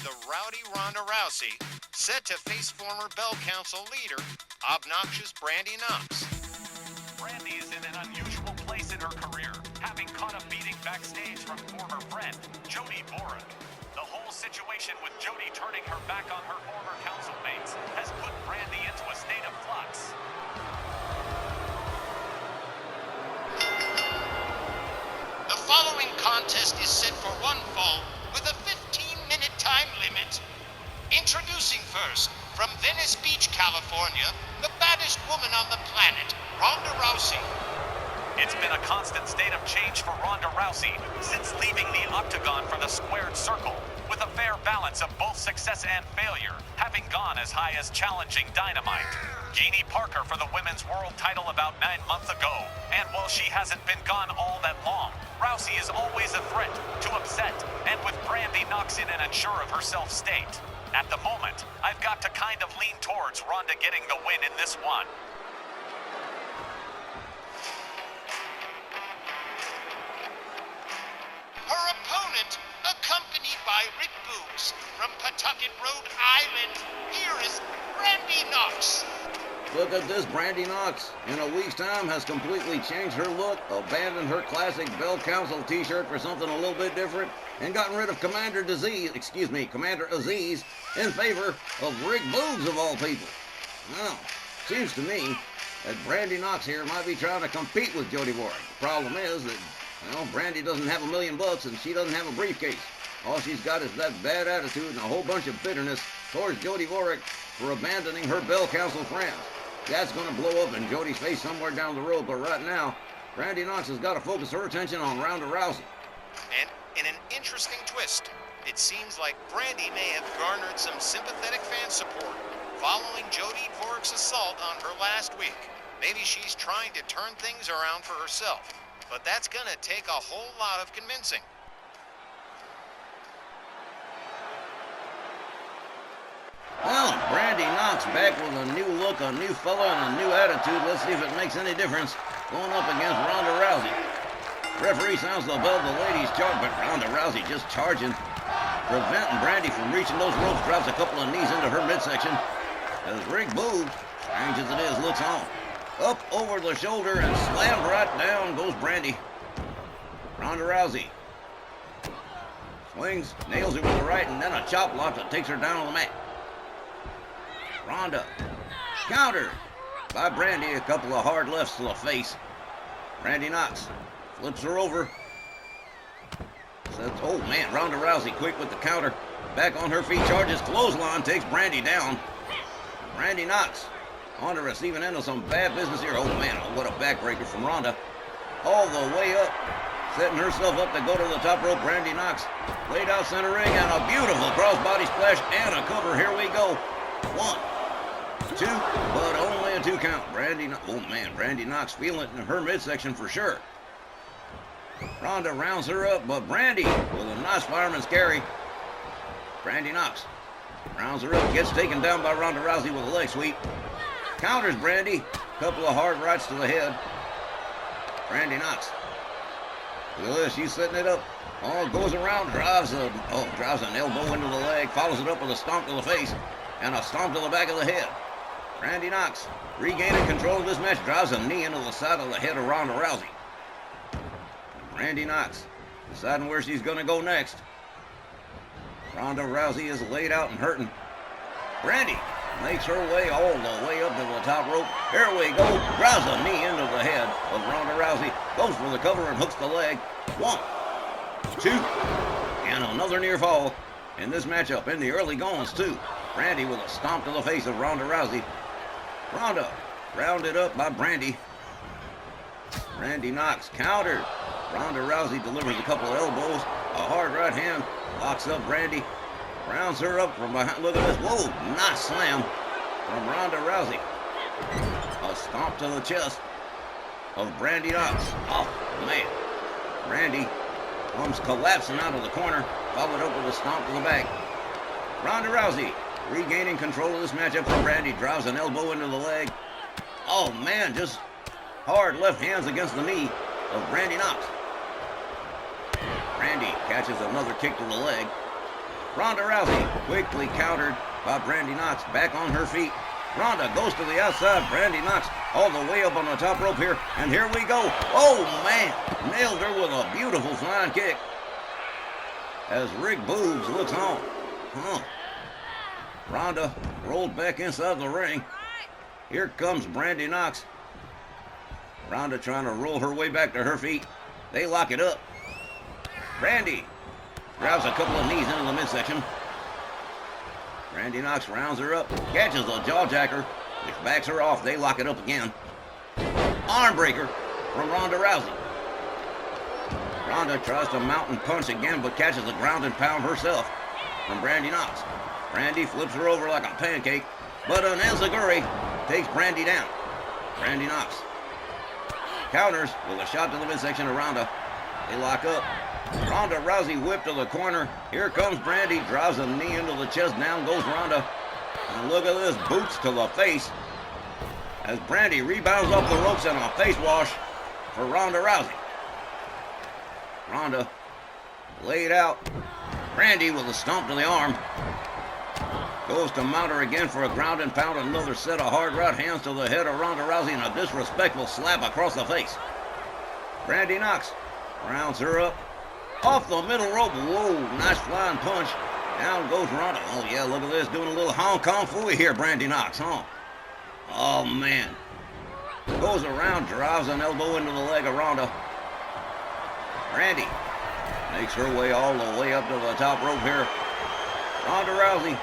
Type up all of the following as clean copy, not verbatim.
the rowdy Ronda Rousey, set to face former Bell Council leader, obnoxious Brandi Knox. Brandi is in an unusual place in her career, having caught a beating backstage from former friend, Jody Boric. The whole situation with Jody turning her back on her former council mates has put Brandi into a state of flux. The following contest is set for one fall with a 15-minute time limit. Introducing first, from Venice Beach, California, the baddest woman on the planet, Ronda Rousey. It's been a constant state of change for Ronda Rousey since leaving the octagon for the squared circle, with a fair balance of both success and failure, having gone as high as challenging Dynamite. Jeannie Parker for the women's world title about 9 months ago, and while she hasn't been gone all that long, Rousey is always a threat to upset, and with Brandi Knox in an unsure of herself state. At the moment, I've got to kind of lean towards Ronda getting the win in this one. Her opponent, accompanied by Rick Boogs from Pawtucket, Rhode Island, here is Brandi Knox. Look at this, Brandi Knox. In a week's time has completely changed her look, abandoned her classic Bell Council t-shirt for something a little bit different, and gotten rid of Commander Aziz in favor of Rick Boogs of all people. Well, seems to me that Brandi Knox here might be trying to compete with Jody Boric. The problem is that, well, Brandi doesn't have $1 million and she doesn't have a briefcase. All she's got is that bad attitude and a whole bunch of bitterness towards Jody Boric for abandoning her Bell Council friends. That's going to blow up in Jody's face somewhere down the road, but right now, Brandi Knox has got to focus her attention on Ronda Rousey. And in an interesting twist, it seems like Brandi may have garnered some sympathetic fan support following Jody Boric's assault on her last week. Maybe she's trying to turn things around for herself, but that's going to take a whole lot of convincing. Well, Brandi Knox back with a new look, a new fella, and a new attitude. Let's see if it makes any difference going up against Ronda Rousey. Referee sounds the bell, the ladies charge, but Ronda Rousey just charging, preventing Brandi from reaching those ropes, drops a couple of knees into her midsection. As Rick Boogs, strange as it is, looks on. Up over the shoulder and slammed right down goes Brandi. Ronda Rousey swings, nails her with the right, and then a chop block that takes her down on the mat. Ronda countered by Brandi, a couple of hard lefts to the face. Brandi Knox flips her over. Says, oh man, Ronda Rousey quick with the counter. Back on her feet, charges clothesline, takes Brandi down. Brandi Knox on the receiving end of some bad business here. Oh man, what a backbreaker from Ronda. All the way up, setting herself up to go to the top rope. Brandi Knox laid out center ring and a beautiful crossbody splash and a cover. Here we go. 1, 2, but only a 2 count. Brandi Knox feeling it in her midsection for sure. Ronda rounds her up, but Brandi with a nice fireman's carry. Brandi Knox rounds her up, gets taken down by Ronda Rousey with a leg sweep. Counters Brandi, couple of hard rights to the head. Brandi Knox. Look at this, she's setting it up. Oh, goes around, drives an elbow into the leg, follows it up with a stomp to the face and a stomp to the back of the head. Brandi Knox regaining control of this match, drives a knee into the side of the head of Ronda Rousey. Brandi Knox deciding where she's going to go next. Ronda Rousey is laid out and hurting. Brandi makes her way all the way up to the top rope. Here we go. Drives a knee into the head of Ronda Rousey. Goes for the cover and hooks the leg. 1, 2, and another near fall in this matchup in the early goings too. Brandi with a stomp to the face of Ronda Rousey. Ronda rounded up by Brandi. Brandi Knox countered. Ronda Rousey delivers a couple of elbows. A hard right hand locks up Brandi. Rounds her up from behind. Look at this. Whoa, nice slam from Ronda Rousey. A stomp to the chest of Brandi Knox. Oh, man. Brandi comes collapsing out of the corner, followed up with a stomp to the back. Ronda Rousey regaining control of this matchup from Brandi. Drives an elbow into the leg. Oh, man, just hard left hands against the knee of Brandi Knox. Brandi catches another kick to the leg. Ronda Rousey quickly countered by Brandi Knox. Back on her feet. Ronda goes to the outside. Brandi Knox all the way up on the top rope here. And here we go. Oh, man. Nailed her with a beautiful flying kick. As Rick Boogs looks on. Ronda rolled back inside the ring. Here comes Brandi Knox. Ronda trying to roll her way back to her feet. They lock it up. Brandi grabs a couple of knees into the midsection. Brandi Knox rounds her up, catches a jawjacker, which backs her off. They lock it up again. Arm breaker from Ronda Rousey. Ronda tries to mount and punch again, but catches a ground and pound herself from Brandi Knox. Brandi flips her over like a pancake, but an enziguri takes Brandi down. Brandi Knox counters with a shot to the midsection of Ronda. They lock up. Ronda Rousey whipped to the corner. Here comes Brandi, drives a knee into the chest. Down goes Ronda. And look at this, boots to the face. As Brandi rebounds off the ropes and a face wash for Ronda Rousey. Ronda laid out. Brandi with a stomp to the arm. Goes to mount her again for a ground and pound. Another set of hard right hands to the head of Ronda Rousey and a disrespectful slap across the face. Brandi Knox rounds her up. Off the middle rope. Whoa, nice flying punch. Down goes Ronda. Oh, yeah, look at this. Doing a little Hong Kong Phooey here, Brandi Knox, huh? Oh, man. Goes around, drives an elbow into the leg of Ronda. Brandi makes her way all the way up to the top rope here. Ronda Rousey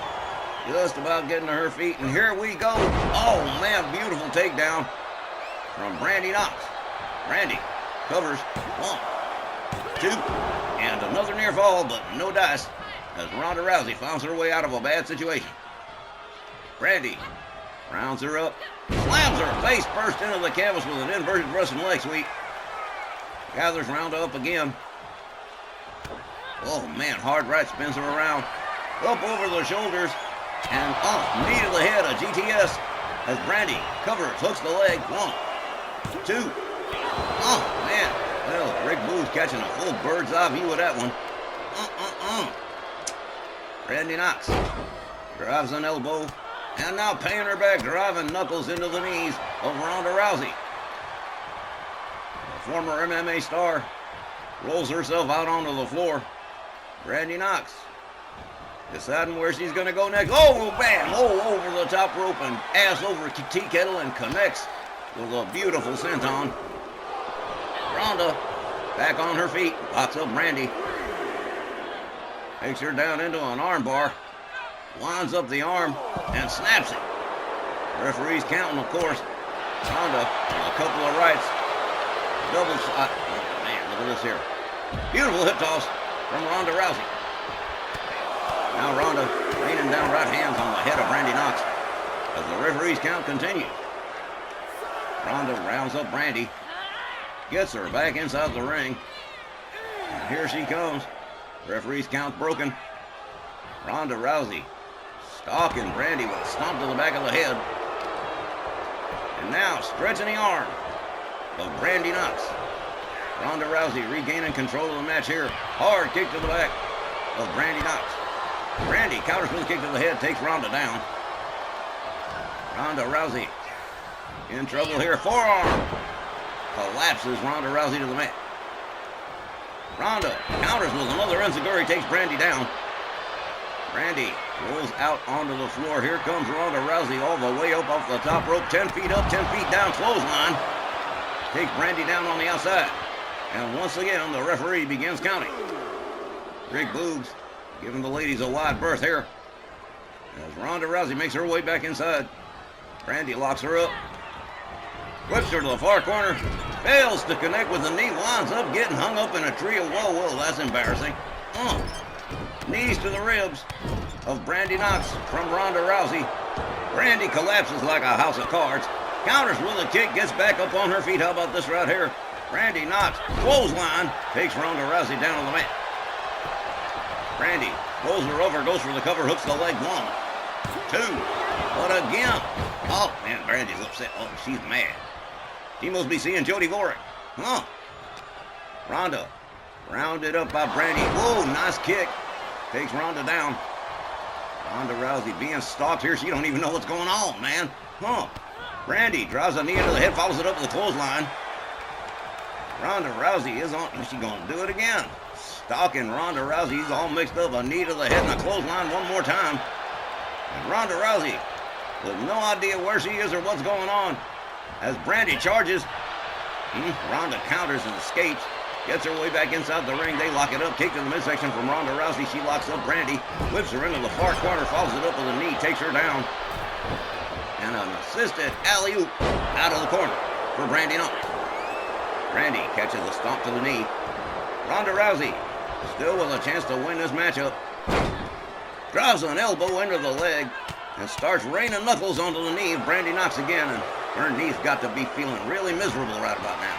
just about getting to her feet, and here we go. Oh, man, beautiful takedown from Brandi Knox. Brandi covers 1, 2, and another near fall, but no dice, as Ronda Rousey finds her way out of a bad situation. Brandi rounds her up, slams her face first into the canvas with an inverted Russian leg sweep. Gathers Ronda up again. Oh man, hard right spins her around, up over the shoulders, and knee to the head, a GTS, as Brandi covers, hooks the leg. 1, 2. Oh man. Well, Rick Boogs catching a full bird's eye view of that one. Brandi Knox drives an elbow, and now paying her back, driving knuckles into the knees of Ronda Rousey. The former MMA star rolls herself out onto the floor. Brandi Knox deciding where she's going to go next. Oh, bam! Oh, over the top rope and ass over tea kettle and connects with a beautiful senton. Ronda back on her feet, locks up Brandi. Takes her down into an arm bar, winds up the arm, and snaps it. Referee's counting, of course. Ronda, a couple of rights. Double shot. Oh, man, look at this here. Beautiful hip toss from Ronda Rousey. Now Ronda raining down right hands on the head of Brandi Knox as the referee's count continues. Ronda rounds up Brandi, gets her back inside the ring, and here she comes. Referee's count broken. Ronda Rousey stalking Brandi with a stomp to the back of the head. And now stretching the arm of Brandi Knox. Ronda Rousey regaining control of the match here. Hard kick to the back of Brandi Knox. Brandi counters with a kick to the head, takes Ronda down. Ronda Rousey in trouble here. Forearm collapses Ronda Rousey to the mat. Ronda counters with another enziguri, takes Brandi down. Brandi rolls out onto the floor. Here comes Ronda Rousey all the way up off the top rope. 10 feet up, 10 feet down, clothesline. Takes Brandi down on the outside. And once again, the referee begins counting. Rick Boogs giving the ladies a wide berth here. As Ronda Rousey makes her way back inside. Brandi locks her up. Whips her to the far corner. Fails to connect with the knee. Winds up getting hung up in a tree of whoa, that's embarrassing. Knees to the ribs of Brandi Knox from Ronda Rousey. Brandi collapses like a house of cards. Counters with a kick, gets back up on her feet. How about this right here? Brandi Knox, clothesline, takes Ronda Rousey down on the mat. Brandi rolls her over, goes for the cover, hooks the leg. 1, 2, but again. Oh, man, Brandi's upset. Oh, she's mad. She must be seeing Jody Vorick. Ronda rounded up by Brandi. Whoa, nice kick. takes Ronda down. Ronda Rousey being stalked here. She don't even know what's going on, man. Huh. Brandi drives a knee into the head, follows it up with a clothesline. Ronda Rousey is on. Is she going to do it again? Stalking Ronda Rousey. He's all mixed up. A knee to the head and a clothesline one more time. And Ronda Rousey with no idea where she is or what's going on. As Brandi charges, Ronda counters and escapes. Gets her way back inside the ring. They lock it up. Kick to the midsection from Ronda Rousey. She locks up Brandi. Whips her into the far corner. Follows it up with a knee. Takes her down. And an assisted alley-oop out of the corner for Brandi Knox. Brandi catches a stomp to the knee. Ronda Rousey still with a chance to win this matchup. Drives an elbow into the leg and starts raining knuckles onto the knee of Brandi Knox again. And her knee's got to be feeling really miserable right about now.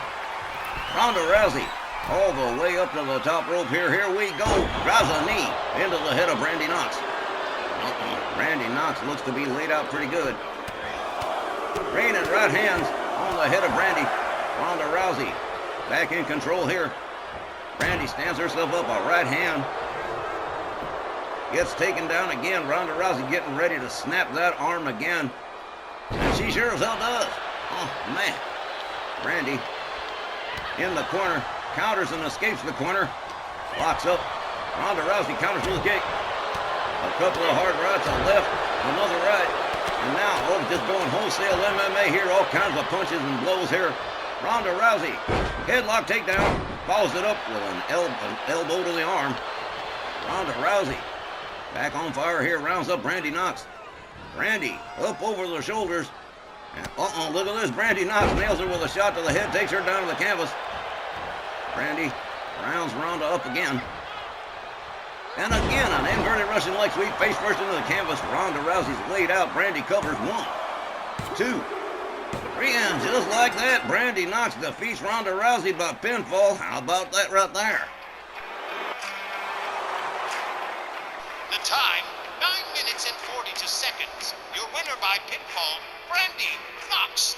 Ronda Rousey all the way up to the top rope here. Here we go. Drives a knee into the head of Brandi Knox. Brandi Knox looks to be laid out pretty good. Raining right hands on the head of Brandi. Ronda Rousey back in control here. Brandi stands herself up, a right hand. Gets taken down again. Ronda Rousey getting ready to snap that arm again. And she sure as hell does. Oh, man. Brandi in the corner. Counters and escapes the corner. Locks up. Ronda Rousey counters with a kick. A couple of hard rights, a left, another right. And now, just going wholesale MMA here. All kinds of punches and blows here. Ronda Rousey, headlock takedown. Follows it up with an elbow to the arm. Ronda Rousey back on fire here. Rounds up Brandi Knox. Brandi up over the shoulders. And look at this. Brandi Knox nails her with a shot to the head. Takes her down to the canvas. Brandi rounds Ronda up again. And again, an inverted Russian leg sweep, face first into the canvas. Ronda Rousey's laid out. Brandi covers 1, 2, 3, and just like that, Brandi Knox defeats Ronda Rousey by pinfall. How about that right there? The time, 9 minutes and 42 seconds. Your winner by pinfall, Brandi Knox.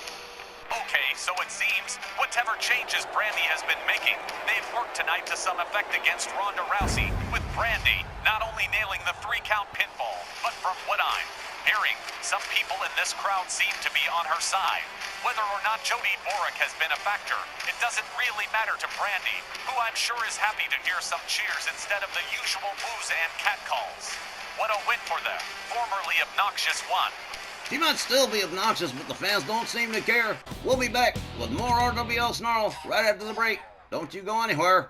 Okay, so it seems whatever changes Brandi has been making, they've worked tonight to some effect against Ronda Rousey, with Brandi not only nailing the 3-count pinfall, but from what I'm hearing, some people in this crowd seem to be on her side. Whether or not Jody Boric has been a factor, it doesn't really matter to Brandi, who I'm sure is happy to hear some cheers instead of the usual boos and catcalls. What a win for the formerly obnoxious one. She might still be obnoxious, but the fans don't seem to care. We'll be back with more RWL Snarl right after the break. Don't you go anywhere.